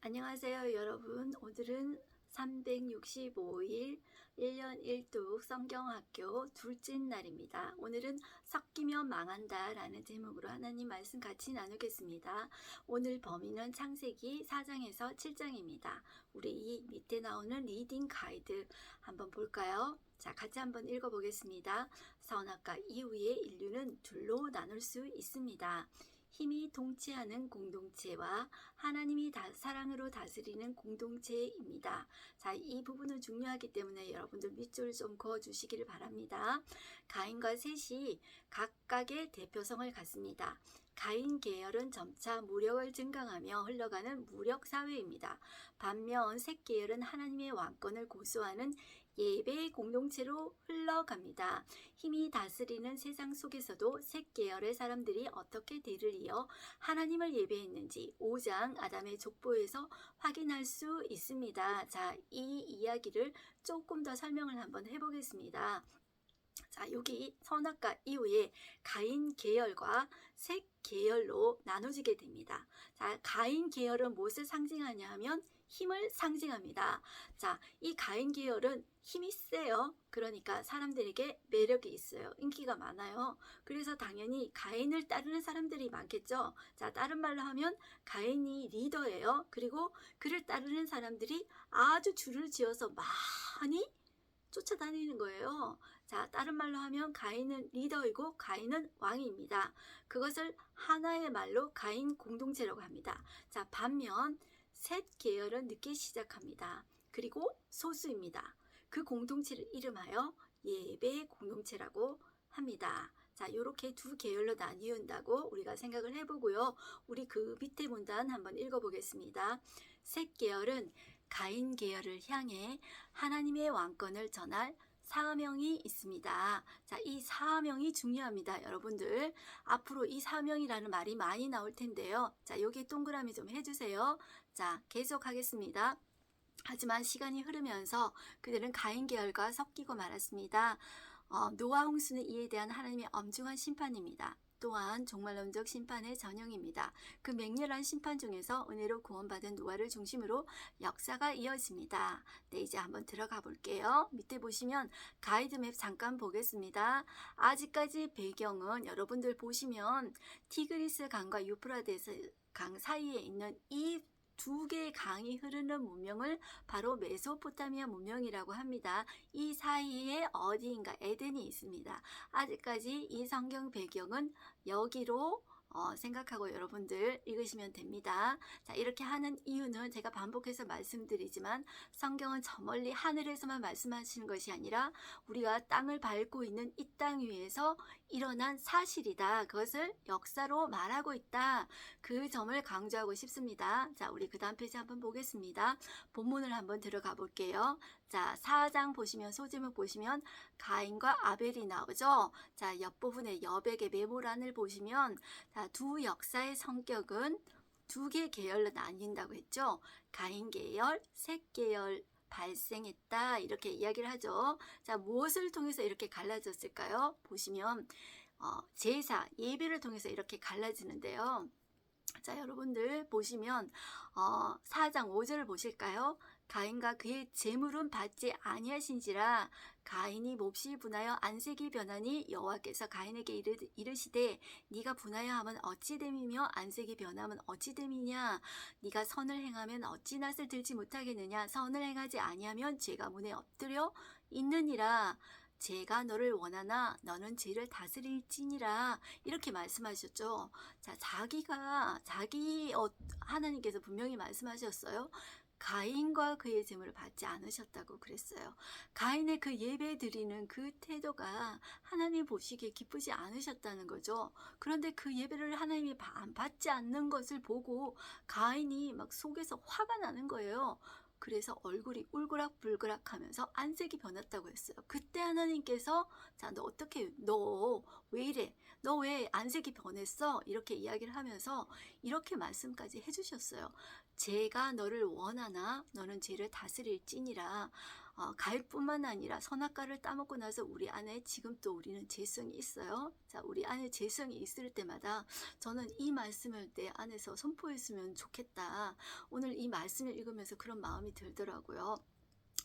안녕하세요, 여러분. 오늘은 365일 1년 1독 성경학교 둘째 날입니다. 오늘은 섞이면 망한다 라는 제목으로 하나님 말씀 같이 나누겠습니다. 오늘 범위는 창세기 4장에서 7장입니다. 우리 이 밑에 나오는 리딩 가이드 한번 볼까요? 자, 같이 한번 읽어보겠습니다. 선악과 이후에 인류는 둘로 나눌 수 있습니다. 힘이 동치하는 공동체와 하나님이 사랑으로 다스리는 공동체입니다. 자, 이 부분은 중요하기 때문에 여러분들 밑줄 좀 그어주시기를 바랍니다. 가인과 셋이 각각의 대표성을 갖습니다. 가인 계열은 점차 무력을 증강하며 흘러가는 무력 사회입니다. 반면 셋 계열은 하나님의 왕권을 고수하는 예배의 공동체로 흘러갑니다. 힘이 다스리는 세상 속에서도 셋 계열의 사람들이 어떻게 대를 이어 하나님을 예배했는지 5장 아담의 족보에서 확인할 수 있습니다. 자, 이 이야기를 조금 더 설명을 한번 해보겠습니다. 자, 여기 선악과 이후에 가인 계열과 셋 계열로 나눠지게 됩니다. 자, 가인 계열은 무엇을 상징하냐 하면 힘을 상징합니다. 자, 이 가인 계열은 힘이 세요. 그러니까 사람들에게 매력이 있어요. 인기가 많아요. 그래서 당연히 가인을 따르는 사람들이 많겠죠. 자, 다른 말로 하면 가인이 리더예요. 그리고 그를 따르는 사람들이 아주 줄을 지어서 많이 쫓아다니는 거예요. 자, 다른 말로 하면 가인은 리더이고 가인은 왕입니다. 그것을 하나의 말로 가인 공동체라고 합니다. 자, 반면 셋 계열은 늦게 시작합니다. 그리고 소수입니다. 그 공동체를 이름하여 예배 공동체라고 합니다. 자, 이렇게 두 계열로 나뉘는다고 우리가 생각을 해보고요. 우리 그 밑에 문단 한번 읽어보겠습니다. 셋 계열은 가인 계열을 향해 하나님의 왕권을 전할 사명이 있습니다. 자, 이 사명이 중요합니다. 여러분들 앞으로 이 사명이라는 말이 많이 나올 텐데요. 자, 여기에 동그라미 좀 해주세요. 자, 계속하겠습니다. 하지만 시간이 흐르면서 그들은 가인 계열과 섞이고 말았습니다. 노아 홍수는 이에 대한 하나님의 엄중한 심판입니다. 또한 종말론적 심판의 전형입니다. 그 맹렬한 심판 중에서 은혜로 구원받은 노아를 중심으로 역사가 이어집니다. 네, 이제 한번 들어가 볼게요. 밑에 보시면 가이드맵 잠깐 보겠습니다. 아직까지 배경은 여러분들 보시면 티그리스 강과 유프라데스 강 사이에 있는 이 두 개의 강이 흐르는 문명을 바로 메소포타미아 문명이라고 합니다. 이 사이에 어디인가 에덴이 있습니다. 아직까지 이 성경 배경은 여기로 생각하고 여러분들 읽으시면 됩니다. 자, 이렇게 하는 이유는 제가 반복해서 말씀드리지만 성경은 저 멀리 하늘에서만 말씀하시는 것이 아니라 우리가 땅을 밟고 있는 이 땅 위에서 일어난 사실이다. 그것을 역사로 말하고 있다. 그 점을 강조하고 싶습니다. 자, 우리 그 다음 페이지 한번 보겠습니다. 본문을 한번 들어가 볼게요. 자, 4장 보시면 소제목 보시면 가인과 아벨이 나오죠. 자, 옆부분에 여백의 메모란을 보시면 자, 두 역사의 성격은 두 개 계열로 나뉜다고 했죠. 가인 계열, 셋 계열 발생했다 이렇게 이야기를 하죠. 자, 무엇을 통해서 이렇게 갈라졌을까요? 보시면 제사, 예배를 통해서 이렇게 갈라지는데요. 자, 여러분들 보시면 4장 5절을 보실까요? 가인과 그의 재물은 받지 아니하신지라 가인이 몹시 분하여 안색이 변하니 여호와께서 가인에게 이르시되 네가 분하여 하면 어찌 됨이며 안색이 변하면 어찌 됨이냐 네가 선을 행하면 어찌 낯을 들지 못하겠느냐 선을 행하지 아니하면 죄가 문에 엎드려 있느니라 제가 너를 원하나 너는 죄를 다스릴지니라 이렇게 말씀하셨죠. 자, 하나님께서 분명히 말씀하셨어요. 가인과 그의 재물을 받지 않으셨다고 그랬어요. 가인의 그 예배 드리는 그 태도가 하나님 보시기에 기쁘지 않으셨다는 거죠. 그런데 그 예배를 하나님이 받지 않는 것을 보고 가인이 막 속에서 화가 나는 거예요. 그래서 얼굴이 울그락불그락 하면서 안색이 변했다고 했어요. 그때 하나님께서 자, 너 왜 이래? 너 왜 안색이 변했어? 이렇게 이야기를 하면서 이렇게 말씀까지 해주셨어요. 제가 너를 원하나 너는 죄를 다스릴지니라. 가일뿐만 아니라 선악과를 따먹고 나서 우리 안에 지금 또 우리는 죄성이 있어요. 자, 우리 안에 죄성이 있을 때마다 저는 이 말씀을 내 안에서 선포했으면 좋겠다. 오늘 이 말씀을 읽으면서 그런 마음이 들더라고요.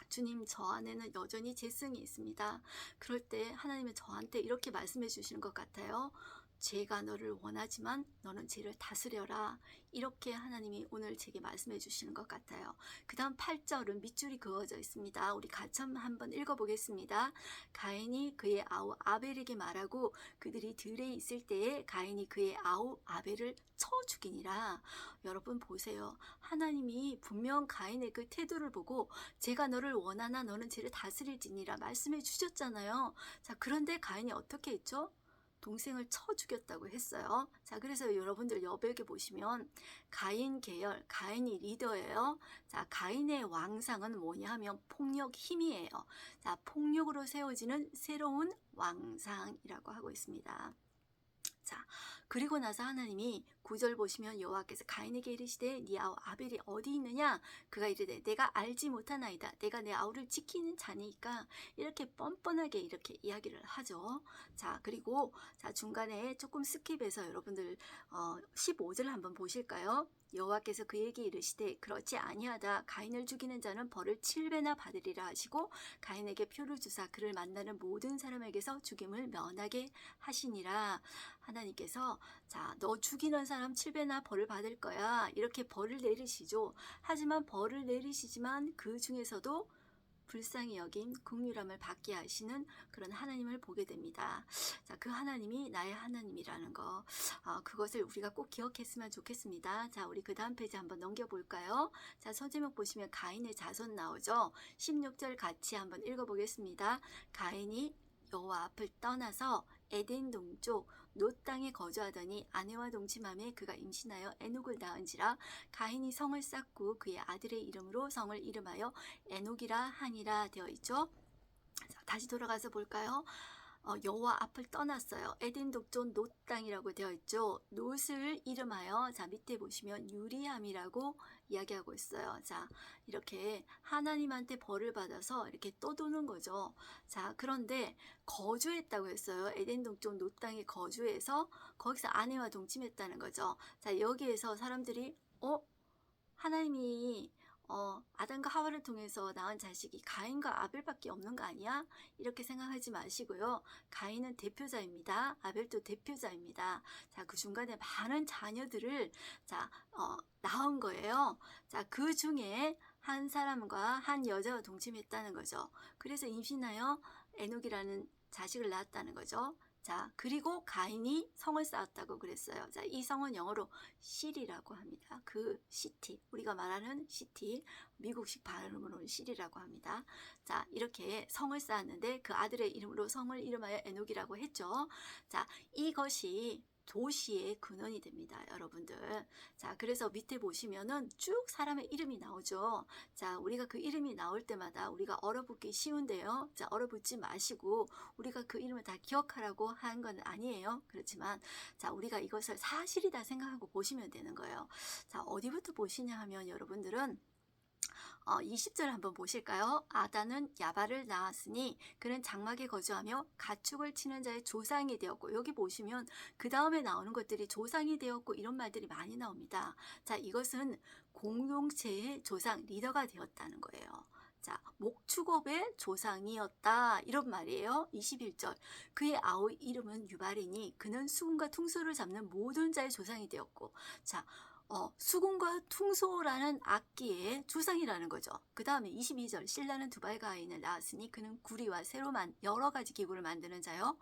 주님, 저 안에는 여전히 죄성이 있습니다. 그럴 때 하나님은 저한테 이렇게 말씀해 주시는 것 같아요. 죄가 너를 원하지만 너는 죄를 다스려라. 이렇게 하나님이 오늘 제게 말씀해 주시는 것 같아요. 그 다음 8절은 밑줄이 그어져 있습니다. 우리 같이 한번 읽어보겠습니다. 가인이 그의 아우 아벨에게 말하고 그들이 들에 있을 때에 가인이 그의 아우 아벨을 쳐 죽이니라. 여러분 보세요. 하나님이 분명 가인의 그 태도를 보고 제가 너를 원하나 너는 죄를 다스릴지니라 말씀해 주셨잖아요. 자, 그런데 가인이 어떻게 했죠? 동생을 쳐 죽였다고 했어요. 자, 그래서 여러분들 여백에 보시면 가인 계열, 가인이 리더예요. 자, 가인의 왕상은 뭐냐 하면 폭력 힘이에요. 자, 폭력으로 세워지는 새로운 왕상이라고 하고 있습니다. 자, 그리고 나서 하나님이 9절 보시면 여호와께서 가인에게 이르시되 네 아우 아벨이 어디 있느냐? 그가 이르되 내가 알지 못하나이다. 내가 내 아우를 지키는 자니까. 이렇게 뻔뻔하게 이렇게 이야기를 하죠. 자, 그리고 자, 중간에 조금 스킵해서 여러분들 15절 한번 보실까요? 여호와께서 그에게 이르시되 그렇지 아니하다. 가인을 죽이는 자는 벌을 7배나 받으리라 하시고 가인에게 표를 주사 그를 만나는 모든 사람에게서 죽임을 면하게 하시니라. 하나님께서 자, 너 죽이는 사람 7배나 벌을 받을 거야. 이렇게 벌을 내리시죠. 하지만 벌을 내리시지만 그 중에서도 불쌍히 여긴 긍휼함을 받게 하시는 그런 하나님을 보게 됩니다. 자, 그 하나님이 나의 하나님이라는 거, 그것을 우리가 꼭 기억했으면 좋겠습니다. 자, 우리 그 다음 페이지 한번 넘겨볼까요? 자, 소제목 보시면 가인의 자손 나오죠. 16절 같이 한번 읽어보겠습니다. 가인이 여호와 앞을 떠나서 에덴 동쪽 놋 땅에 거주하더니 아내와 동침함에 그가 임신하여 에녹을 낳은지라. 가인이 성을 쌓고 그의 아들의 이름으로 성을 이름하여 에녹이라 하니라 되어 있죠. 자, 다시 돌아가서 볼까요? 여호와 앞을 떠났어요. 에덴 동쪽 놋 땅이라고 되어 있죠. 놋을 이름하여 자, 밑에 보시면 유리함이라고 이야기하고 있어요. 자, 이렇게 하나님한테 벌을 받아서 이렇게 떠도는 거죠. 자, 그런데 거주했다고 했어요. 에덴 동쪽 놋 땅에 거주해서 거기서 아내와 동침했다는 거죠. 자, 여기에서 사람들이 하나님이 아담과 하와를 통해서 낳은 자식이 가인과 아벨밖에 없는 거 아니야? 이렇게 생각하지 마시고요. 가인은 대표자입니다. 아벨도 대표자입니다. 자, 그 중간에 많은 자녀들을 낳은 거예요. 자, 그 중에 한 사람과 한 여자와 동침했다는 거죠. 그래서 임신하여 에녹이라는 자식을 낳았다는 거죠. 자, 그리고 가인이 성을 쌓았다고 그랬어요. 자, 이 성은 영어로 실이라고 합니다. 그 시티, 우리가 말하는 시티, 미국식 발음으로는 실이라고 합니다. 자, 이렇게 성을 쌓았는데 그 아들의 이름으로 성을 이름하여 에녹이라고 했죠. 자, 이것이 도시의 근원이 됩니다, 여러분들. 자, 그래서 밑에 보시면은 쭉 사람의 이름이 나오죠. 자, 우리가 그 이름이 나올 때마다 우리가 얼어붙기 쉬운데요. 자, 얼어붙지 마시고 우리가 그 이름을 다 기억하라고 한 건 아니에요. 그렇지만 자, 우리가 이것을 사실이다 생각하고 보시면 되는 거예요. 자, 어디부터 보시냐 하면 여러분들은 20절 한번 보실까요? 아다는 야발을 낳았으니 그는 장막에 거주하며 가축을 치는 자의 조상이 되었고, 여기 보시면 그 다음에 나오는 것들이 조상이 되었고 이런 말들이 많이 나옵니다. 자, 이것은 공동체의 조상, 리더가 되었다는 거예요. 자, 목축업의 조상이었다 이런 말이에요. 21절 그의 아우 이름은 유발이니 그는 수금과 퉁소를 잡는 모든 자의 조상이 되었고. 자, 수금과 퉁소라는 악기의 조상이라는 거죠. 그 다음에 22절 신라는 두발 가인을 낳았으니 그는 구리와 새로 여러 가지 기구를 만드는 자요.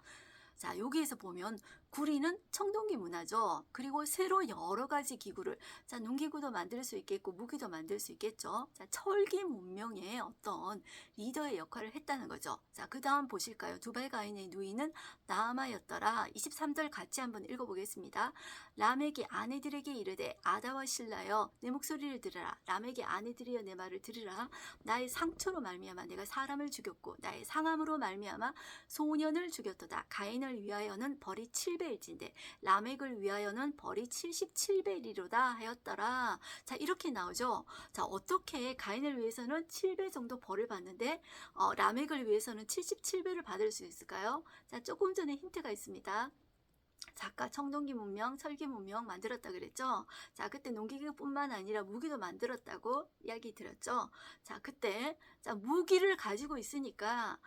자, 여기에서 보면 구리는 청동기 문화죠. 그리고 새로 여러 가지 기구를, 자, 농기구도 만들 수 있겠고 무기도 만들 수 있겠죠. 자, 철기 문명의 어떤 리더의 역할을 했다는 거죠. 자, 그 다음 보실까요? 두발 가인의 누이는 나아마였더라. 23절 같이 한번 읽어보겠습니다. 람에게 아내들에게 이르되 아다와 실라여 내 목소리를 들으라. 람에게 아내들이여 내 말을 들으라. 나의 상처로 말미암아 내가 사람을 죽였고 나의 상함으로 말미암아 소년을 죽였도다. 가인을 위하여는 벌이 7 77배일진데 라멕을 위하여는 벌이 77배이리로다 하였더라. 자, 이렇게 나오죠. 자, 어떻게 가인을 위해서는 7배 정도 벌을 받는데 라멕을 위해서는 77배를 받을 수 있을까요? 자, 조금 전에 힌트가 있습니다. 작가 청동기 문명, 철기 문명 만들었다 그랬죠. 자, 그때 농기계뿐만 아니라 무기도 만들었다고 이야기 드렸죠. 자, 그때 무기를 가지고 있으니까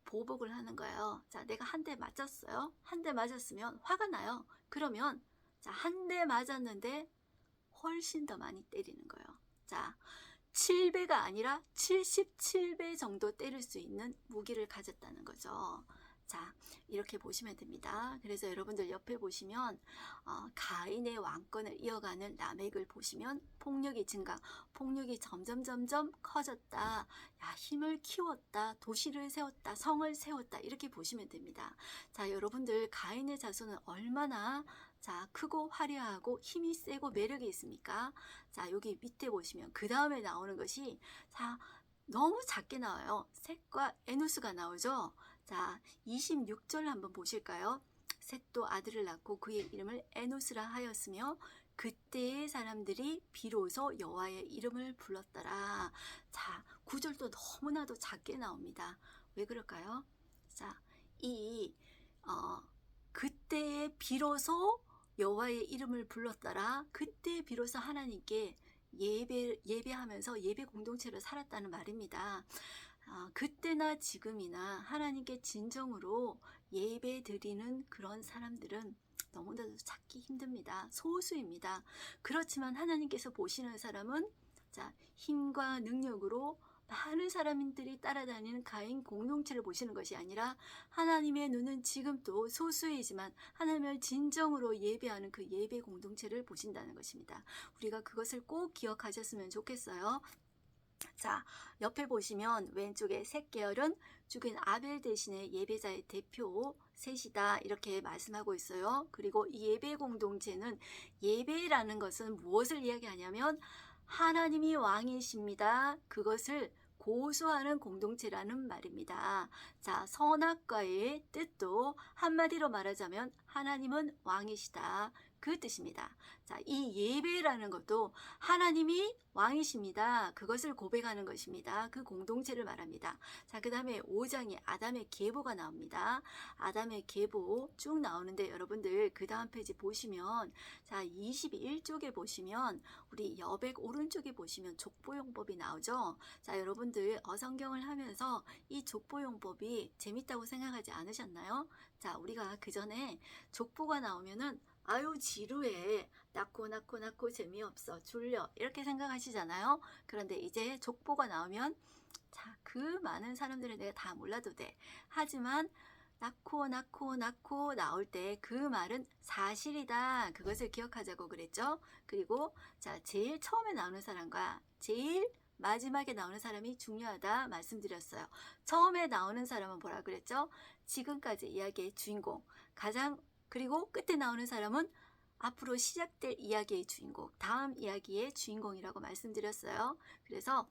보복을 하는 거예요. 자, 내가 한 대 맞았어요. 한 대 맞았으면 화가 나요. 그러면 자, 한 대 맞았는데 훨씬 더 많이 때리는 거예요. 자, 7배가 아니라 77배 정도 때릴 수 있는 무기를 가졌다는 거죠. 자, 이렇게 보시면 됩니다. 그래서 여러분들 옆에 보시면 가인의 왕권을 이어가는 라멕을 보시면 폭력이 증가, 폭력이 점점 커졌다. 야, 힘을 키웠다, 도시를 세웠다, 성을 세웠다, 이렇게 보시면 됩니다. 자, 여러분들 가인의 자손은 얼마나 자, 크고 화려하고 힘이 세고 매력이 있습니까? 자, 여기 밑에 보시면 그 다음에 나오는 것이 자, 너무 작게 나와요. 셋과 에누스가 나오죠. 자, 26절 한번 보실까요? 셋도 아들을 낳고 그의 이름을 에노스라 하였으며 그때의 사람들이 비로소 여호와의 이름을 불렀더라. 자, 9절도 너무나도 작게 나옵니다. 왜 그럴까요? 자, 그때에 비로소 여호와의 이름을 불렀더라. 그때 비로소 하나님께 예배하면서 예배 공동체로 살았다는 말입니다. 그때나 지금이나 하나님께 진정으로 예배 드리는 그런 사람들은 너무나도 찾기 힘듭니다. 소수입니다. 그렇지만 하나님께서 보시는 사람은 자, 힘과 능력으로 많은 사람들이 따라다니는 가인 공동체를 보시는 것이 아니라 하나님의 눈은 지금도 소수이지만 하나님을 진정으로 예배하는 그 예배 공동체를 보신다는 것입니다. 우리가 그것을 꼭 기억하셨으면 좋겠어요. 자, 옆에 보시면 왼쪽에 셋 계열은 죽은 아벨 대신에 예배자의 대표 셋이다 이렇게 말씀하고 있어요. 그리고 이 예배 공동체는 예배라는 것은 무엇을 이야기하냐면 하나님이 왕이십니다. 그것을 고수하는 공동체라는 말입니다. 자, 선악과의 뜻도 한마디로 말하자면 하나님은 왕이시다. 그 뜻입니다. 자, 이 예배라는 것도 하나님이 왕이십니다. 그것을 고백하는 것입니다. 그 공동체를 말합니다. 자, 그 다음에 5장에 아담의 계보가 나옵니다. 아담의 계보 쭉 나오는데 여러분들 그 다음 페이지 보시면 자, 21쪽에 보시면 우리 여백 오른쪽에 보시면 족보용법이 나오죠. 자, 여러분들 어성경을 하면서 이 족보용법이 재밌다고 생각하지 않으셨나요? 자, 우리가 그 전에 족보가 나오면은 아유 지루해, 낳고 재미없어, 졸려 이렇게 생각하시잖아요. 그런데 이제 족보가 나오면 자, 그 많은 사람들을 내가 다 몰라도 돼. 하지만 낳고 나올 때 그 말은 사실이다. 그것을 기억하자고 그랬죠. 그리고 자, 제일 처음에 나오는 사람과 제일 마지막에 나오는 사람이 중요하다 말씀드렸어요. 처음에 나오는 사람은 뭐라 그랬죠? 지금까지 이야기의 주인공, 그리고 끝에 나오는 사람은 앞으로 시작될 이야기의 주인공, 다음 이야기의 주인공이라고 말씀드렸어요. 그래서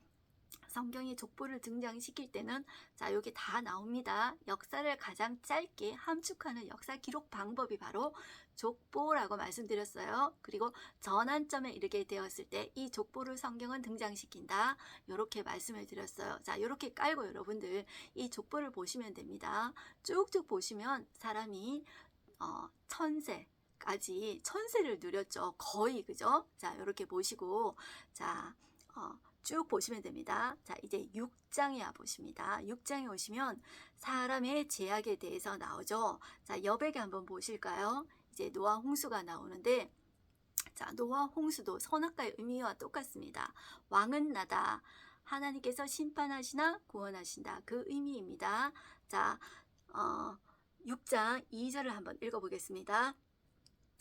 성경이 족보를 등장시킬 때는 자, 여기 다 나옵니다. 역사를 가장 짧게 함축하는 역사 기록 방법이 바로 족보라고 말씀드렸어요. 그리고 전환점에 이르게 되었을 때 이 족보를 성경은 등장시킨다. 이렇게 말씀을 드렸어요. 자, 이렇게 깔고 여러분들 이 족보를 보시면 됩니다. 쭉쭉 보시면 사람이 천세를 누렸죠. 거의, 그죠? 자, 이렇게 보시고, 자, 쭉 보시면 됩니다. 자, 이제 6장에 보십니다. 6장에 오시면 사람의 죄악에 대해서 나오죠. 자, 여백에 한번 보실까요? 이제 노아 홍수가 나오는데, 자, 노아 홍수도 선악과의 의미와 똑같습니다. 왕은 나다. 하나님께서 심판하시나 구원하신다. 그 의미입니다. 자, 6장 2절을 한번 읽어보겠습니다.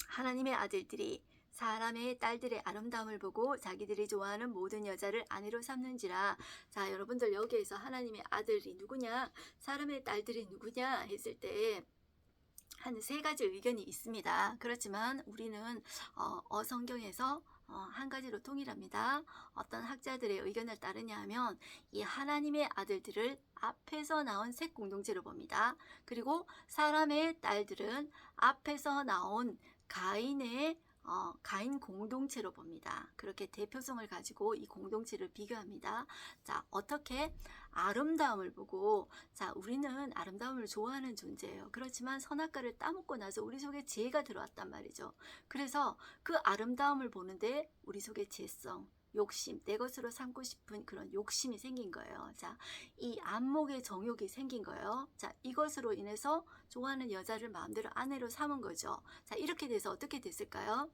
하나님의 아들들이 사람의 딸들의 아름다움을 보고 자기들이 좋아하는 모든 여자를 아내로 삼는지라. 자, 여러분들 여기에서 하나님의 아들이 누구냐, 사람의 딸들이 누구냐 했을 때 한 세 가지 의견이 있습니다. 그렇지만 우리는 어성경에서 한 가지로 통일합니다. 어떤 학자들의 의견을 따르냐 하면 이 하나님의 아들들을 앞에서 나온 셋 공동체로 봅니다. 그리고 사람의 딸들은 앞에서 나온 가인 공동체로 봅니다. 그렇게 대표성을 가지고 이 공동체를 비교합니다. 자, 어떻게 아름다움을 보고, 자, 우리는 아름다움을 좋아하는 존재예요. 그렇지만 선악과를 따먹고 나서 우리 속에 죄가 들어왔단 말이죠. 그래서 그 아름다움을 보는데 우리 속에 죄성, 욕심, 내 것으로 삼고 싶은 그런 욕심이 생긴 거예요. 자, 이 안목의 정욕이 생긴 거예요. 자, 이것으로 인해서 좋아하는 여자를 마음대로 아내로 삼은 거죠. 자, 이렇게 돼서 어떻게 됐을까요?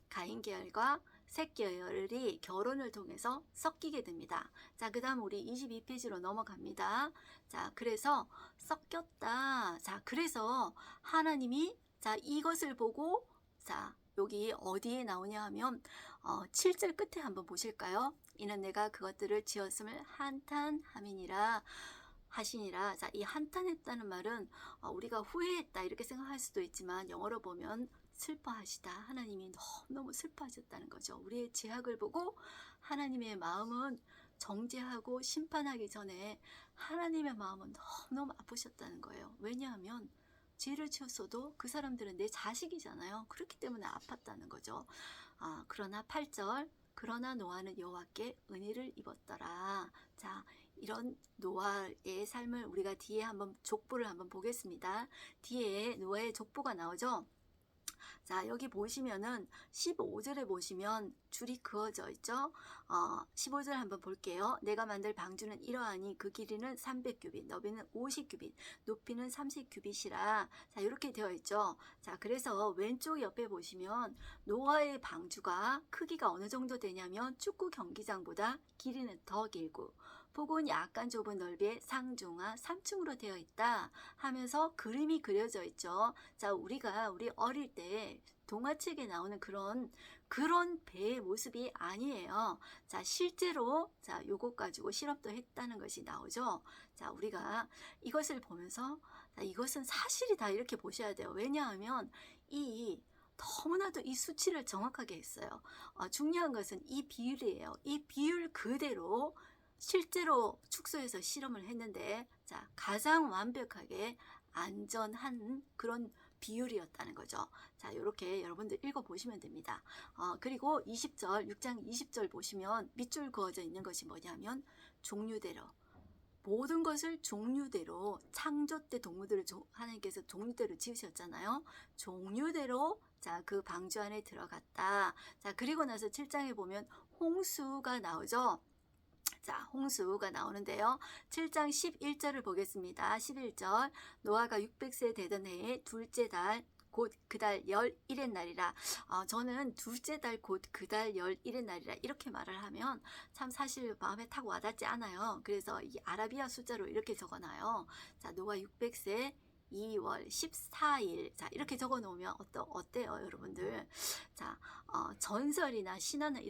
가인 계열과 셋 계열이 결혼을 통해서 섞이게 됩니다. 자, 그 다음 우리 22페이지로 넘어갑니다. 자, 그래서 섞였다. 자, 그래서 하나님이 자, 이것을 보고 자, 여기 어디에 나오냐 하면 7절 끝에 한번 보실까요? 이는 내가 그것들을 지었음을 한탄함이니라 하시니라. 자, 이 한탄했다는 말은 우리가 후회했다 이렇게 생각할 수도 있지만 영어로 보면 슬퍼하시다. 하나님이 너무 슬퍼하셨다는 거죠. 우리의 죄악을 보고 하나님의 마음은 정죄하고 심판하기 전에 하나님의 마음은 너무 아프셨다는 거예요. 왜냐하면 죄를 지었어도 그 사람들은 내 자식이잖아요. 그렇기 때문에 아팠다는 거죠. 그러나 8절 그러나 노아는 여호와께 은혜를 입었더라. 자, 이런 노아의 삶을 우리가 뒤에 한번 족보를 한번 보겠습니다. 뒤에 노아의 족보가 나오죠. 자, 여기 보시면은 15절에 보시면 줄이 그어져 있죠. 15절 한번 볼게요. 내가 만들 방주는 이러하니 그 길이는 300규빗, 너비는 50규빗, 높이는 30규빗이라. 자, 이렇게 되어 있죠. 자, 그래서 왼쪽 옆에 보시면 노아의 방주가 크기가 어느 정도 되냐면 축구 경기장보다 길이는 더 길고 폭은 약간 좁은 넓이의 상중하 3층으로 되어 있다 하면서 그림이 그려져 있죠. 자, 우리 어릴 때 동화책에 나오는 그런 배의 모습이 아니에요. 자, 실제로 자, 요것 가지고 실험도 했다는 것이 나오죠. 자, 우리가 이것을 보면서 자, 이것은 사실이다 이렇게 보셔야 돼요. 왜냐하면 너무나도 이 수치를 정확하게 했어요. 중요한 것은 이 비율이에요. 이 비율 그대로 실제로 축소해서 실험을 했는데 자, 가장 완벽하게 안전한 그런 비율이었다는 거죠. 자, 이렇게 여러분들 읽어보시면 됩니다. 그리고 20절, 6장 20절 보시면 밑줄 그어져 있는 것이 뭐냐면 종류대로 모든 것을 종류대로 창조 때 동물들을 하나님께서 종류대로 지으셨잖아요. 종류대로 자, 그 방주 안에 들어갔다. 자, 그리고 나서 7장에 보면 홍수가 나오죠. 자, 홍수가 나오는데요. 7장 11절을 보겠습니다. 11절 노아가 600세 되던 해의 둘째 달 곧 그달 11의 날이라. 저는 둘째 달 곧 그달 11의 날이라 이렇게 말을 하면 참 사실 마음에 탁 와닿지 않아요. 그래서 이 아라비아 숫자로 이렇게 적어놔요. 자, 노아 600세 2월 14일. 자, 이렇게 적어 놓으면 어때요, 여러분들? 자, 전설이나 신화는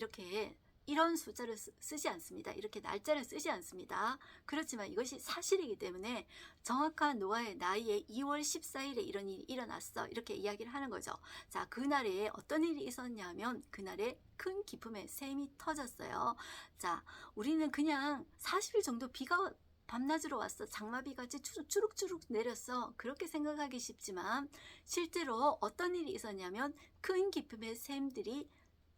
이런 숫자를 쓰지 않습니다. 이렇게 날짜를 쓰지 않습니다. 그렇지만 이것이 사실이기 때문에 정확한 노아의 나이에 2월 14일에 이런 일이 일어났어. 이렇게 이야기를 하는 거죠. 자, 그날에 어떤 일이 있었냐면 그날에 큰 기품의 샘이 터졌어요. 자, 우리는 그냥 40일 정도 비가 밤낮으로 왔어. 장마비같이 주룩주룩 내렸어. 그렇게 생각하기 쉽지만 실제로 어떤 일이 있었냐면 큰 기품의 샘들이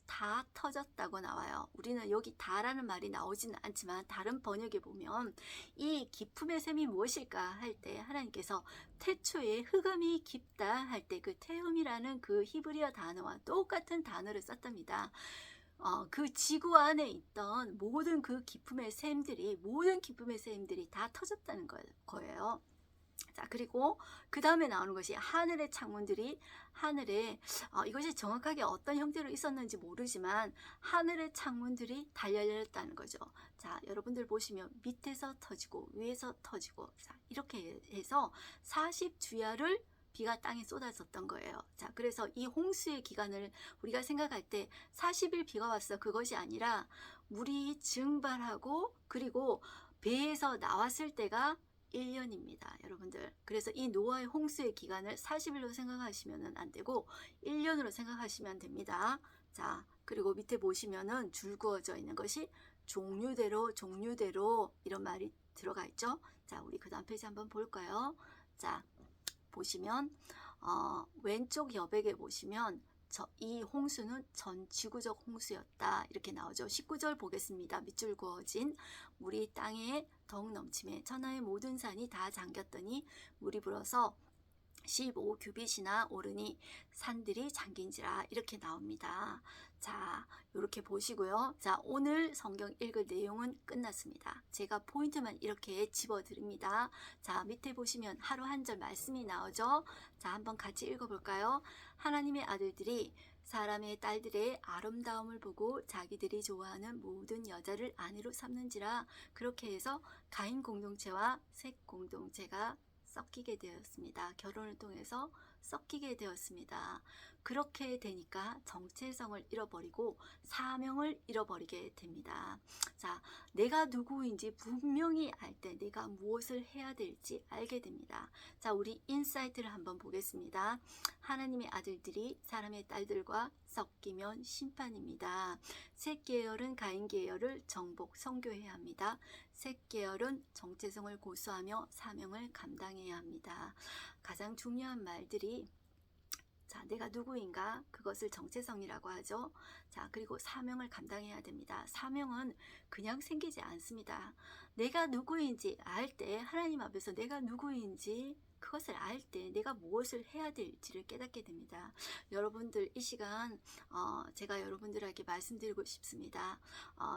다 터졌다고 나와요. 우리는 여기 다라는 말이 나오지는 않지만 다른 번역에 보면 이 기품의 셈이 무엇일까 할 때 하나님께서 태초에 흑암이 깊다 할 때 그 태음이라는 그 히브리어 단어와 똑같은 단어를 썼답니다. 그 지구 안에 있던 모든 기품의 샘들이 다 터졌다는 거예요. 자, 그리고 그 다음에 나오는 것이 하늘의 창문들이 이것이 정확하게 어떤 형태로 있었는지 모르지만 하늘의 창문들이 달려있다는 거죠. 자, 여러분들 보시면 밑에서 터지고 위에서 터지고 자, 이렇게 해서 40주야를 비가 땅에 쏟아졌던 거예요. 자, 그래서 이 홍수의 기간을 우리가 생각할 때 40일 비가 왔어 그것이 아니라 물이 증발하고 그리고 배에서 나왔을 때가 1년입니다. 여러분들. 그래서 이 노아의 홍수의 기간을 40일로 생각하시면 안 되고 1년으로 생각하시면 됩니다. 자, 그리고 밑에 보시면은 줄 그어져 있는 것이 종류대로 이런 말이 들어가 있죠. 자, 우리 그 다음 페이지 한번 볼까요? 자, 보시면 왼쪽 여백에 보시면 이 홍수는 전 지구적 홍수였다 이렇게 나오죠. 19절 보겠습니다. 밑줄 그어진 물이 땅에 더욱 넘침에 천하의 모든 산이 다 잠겼더니 물이 불어서 15규빗이나 오르니 산들이 잠긴지라 이렇게 나옵니다. 자, 이렇게 보시고요. 자, 오늘 성경 읽을 내용은 끝났습니다. 제가 포인트만 이렇게 집어드립니다. 자, 밑에 보시면 하루 한 절 말씀이 나오죠. 자, 한번 같이 읽어볼까요? 하나님의 아들들이 사람의 딸들의 아름다움을 보고 자기들이 좋아하는 모든 여자를 아내로 삼는지라. 그렇게 해서 가인 공동체와 셋 공동체가 섞이게 되었습니다. 결혼을 통해서 섞이게 되었습니다. 그렇게 되니까 정체성을 잃어버리고 사명을 잃어버리게 됩니다. 자, 내가 누구인지 분명히 알 때 내가 무엇을 해야 될지 알게 됩니다. 자, 우리 인사이트를 한번 보겠습니다. 하나님의 아들들이 사람의 딸들과 섞이면 심판입니다. 셋 계열은 가인 계열을 정복, 선교해야 합니다. 셋 계열은 정체성을 고수하며 사명을 감당해야 합니다. 가장 중요한 말들이 자, 내가 누구인가? 그것을 정체성이라고 하죠. 자, 그리고 사명을 감당해야 됩니다. 사명은 그냥 생기지 않습니다. 내가 누구인지 알 때, 하나님 앞에서 내가 누구인지 그것을 알 때 내가 무엇을 해야 될지를 깨닫게 됩니다. 여러분들 이 시간 제가 여러분들에게 말씀드리고 싶습니다.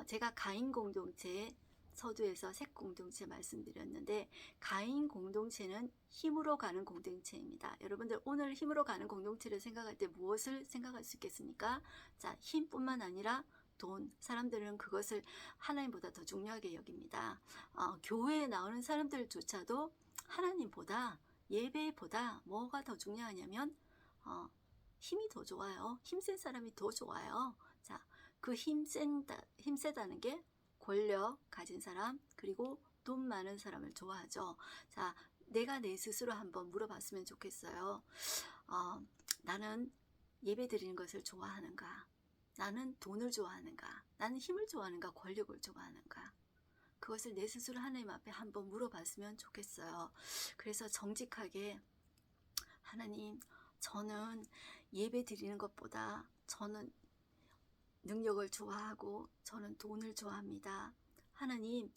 제가 가인 공동체 서두에서 셋 공동체 말씀드렸는데 가인 공동체는 힘으로 가는 공동체입니다. 여러분들 오늘 힘으로 가는 공동체를 생각할 때 무엇을 생각할 수 있겠습니까? 자, 힘뿐만 아니라 돈, 사람들은 그것을 하나님보다 더 중요하게 여깁니다. 교회에 나오는 사람들조차도 하나님보다 예배보다 뭐가 더 중요하냐면 힘이 더 좋아요. 힘센 사람이 더 좋아요. 자, 그 힘세다는 게 권력 가진 사람 그리고 돈 많은 사람을 좋아하죠. 자, 내가 내 스스로 한번 물어봤으면 좋겠어요. 나는 예배 드리는 것을 좋아하는가? 나는 돈을 좋아하는가? 나는 힘을 좋아하는가? 권력을 좋아하는가? 그것을 내 스스로 하나님 앞에 한번 물어봤으면 좋겠어요. 그래서 정직하게 하나님, 저는 예배 드리는 것보다 저는 능력을 좋아하고 저는 돈을 좋아합니다. 하나님,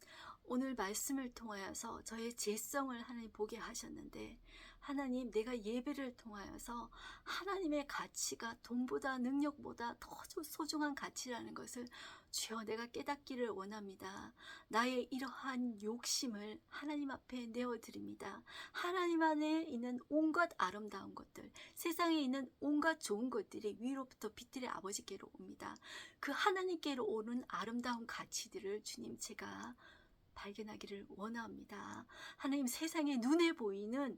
오늘 말씀을 통하여서 저의 죄성을 하나님 보게 하셨는데 하나님, 내가 예배를 통하여서 하나님의 가치가 돈보다 능력보다 더 소중한 가치라는 것을 주여 내가 깨닫기를 원합니다. 나의 이러한 욕심을 하나님 앞에 내어드립니다. 하나님 안에 있는 온갖 아름다운 것들, 세상에 있는 온갖 좋은 것들이 위로부터 빛들의 아버지께로 옵니다. 그 하나님께로 오는 아름다운 가치들을 주님 제가 발견하기를 원합니다. 하나님, 세상에 눈에 보이는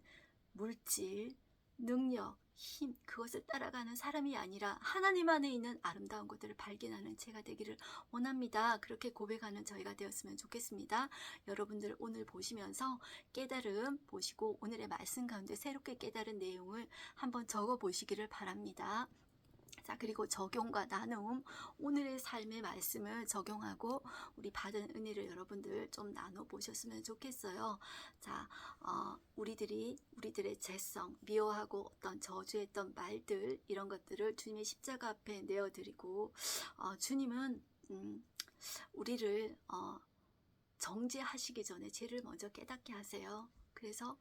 물질, 능력, 힘, 그것을 따라가는 사람이 아니라 하나님 안에 있는 아름다운 것들을 발견하는 제가 되기를 원합니다. 그렇게 고백하는 저희가 되었으면 좋겠습니다. 여러분들 오늘 보시면서 깨달음 보시고 오늘의 말씀 가운데 새롭게 깨달은 내용을 한번 적어 보시기를 바랍니다. 자, 그리고 적용과 나눔, 오늘의 삶의 말씀을 적용하고 우리 받은 은혜를 여러분들 좀 나눠 보셨으면 좋겠어요. 자, 우리들의 죄성, 미워하고 어떤 저주했던 말들, 이런 것들을 주님의 십자가 앞에 내어드리고 주님은 우리를 정죄하시기 전에 죄를 먼저 깨닫게 하세요. 그래서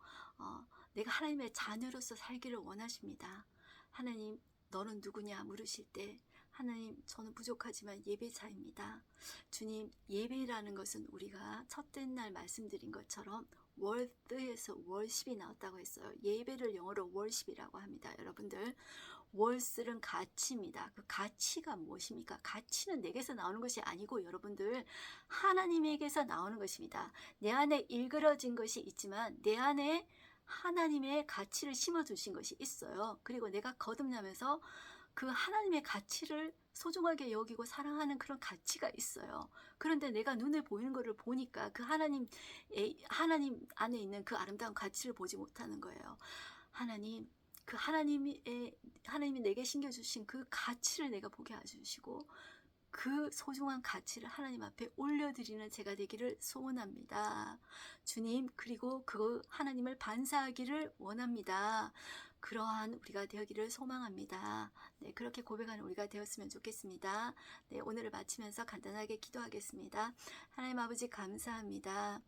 내가 하나님의 자녀로서 살기를 원하십니다. 하나님, 너는 누구냐 물으실 때 하나님, 저는 부족하지만 예배자입니다. 주님, 예배라는 것은 우리가 첫째 날 말씀드린 것처럼 월드에서 월십이 나왔다고 했어요. 예배를 영어로 월십이라고 합니다. 여러분들, 월슬은 가치입니다. 그 가치가 무엇입니까? 가치는 내게서 나오는 것이 아니고 여러분들 하나님에게서 나오는 것입니다. 내 안에 일그러진 것이 있지만 내 안에 하나님의 가치를 심어주신 것이 있어요. 그리고 내가 거듭나면서 그 하나님의 가치를 소중하게 여기고 사랑하는 그런 가치가 있어요. 그런데 내가 눈에 보이는 것을 보니까 그 하나님 안에 있는 그 아름다운 가치를 보지 못하는 거예요. 하나님, 그 하나님이 내게 심겨주신 그 가치를 내가 보게 해주시고 그 소중한 가치를 하나님 앞에 올려드리는 제가 되기를 소원합니다. 주님, 그리고 그 하나님을 반사하기를 원합니다. 그러한 우리가 되기를 소망합니다. 네, 그렇게 고백하는 우리가 되었으면 좋겠습니다. 네, 오늘을 마치면서 간단하게 기도하겠습니다. 하나님 아버지 감사합니다.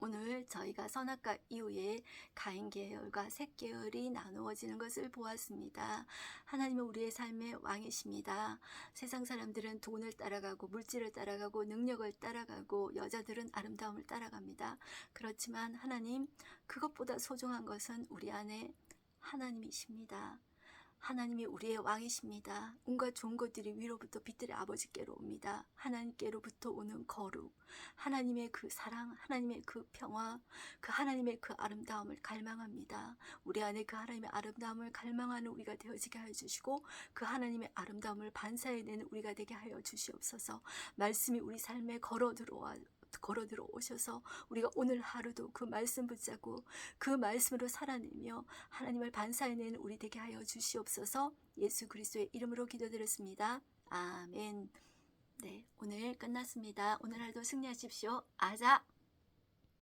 오늘 저희가 선악과 이후에 가인 계열과 셋 계열이 나누어지는 것을 보았습니다. 하나님은 우리의 삶의 왕이십니다. 세상 사람들은 돈을 따라가고 물질을 따라가고 능력을 따라가고 여자들은 아름다움을 따라갑니다. 그렇지만 하나님, 그것보다 소중한 것은 우리 안에 하나님이십니다. 하나님이 우리의 왕이십니다. 온갖 좋은 것들이 위로부터 빛들의 아버지께로 옵니다. 하나님께로부터 오는 거룩, 하나님의 그 사랑, 하나님의 그 평화, 그 하나님의 그 아름다움을 갈망합니다. 우리 안에 그 하나님의 아름다움을 갈망하는 우리가 되어지게 하여 주시고 그 하나님의 아름다움을 반사해내는 우리가 되게 하여 주시옵소서. 말씀이 우리 삶에 걸어 들어오셔서 우리가 오늘 하루도 그 말씀 붙잡고 그 말씀으로 살아내며 하나님을 반사해내는 우리 되게 하여 주시옵소서. 예수 그리스도의 이름으로 기도드렸습니다. 아멘. 네, 오늘 끝났습니다. 오늘 하루도 승리하십시오. 아자.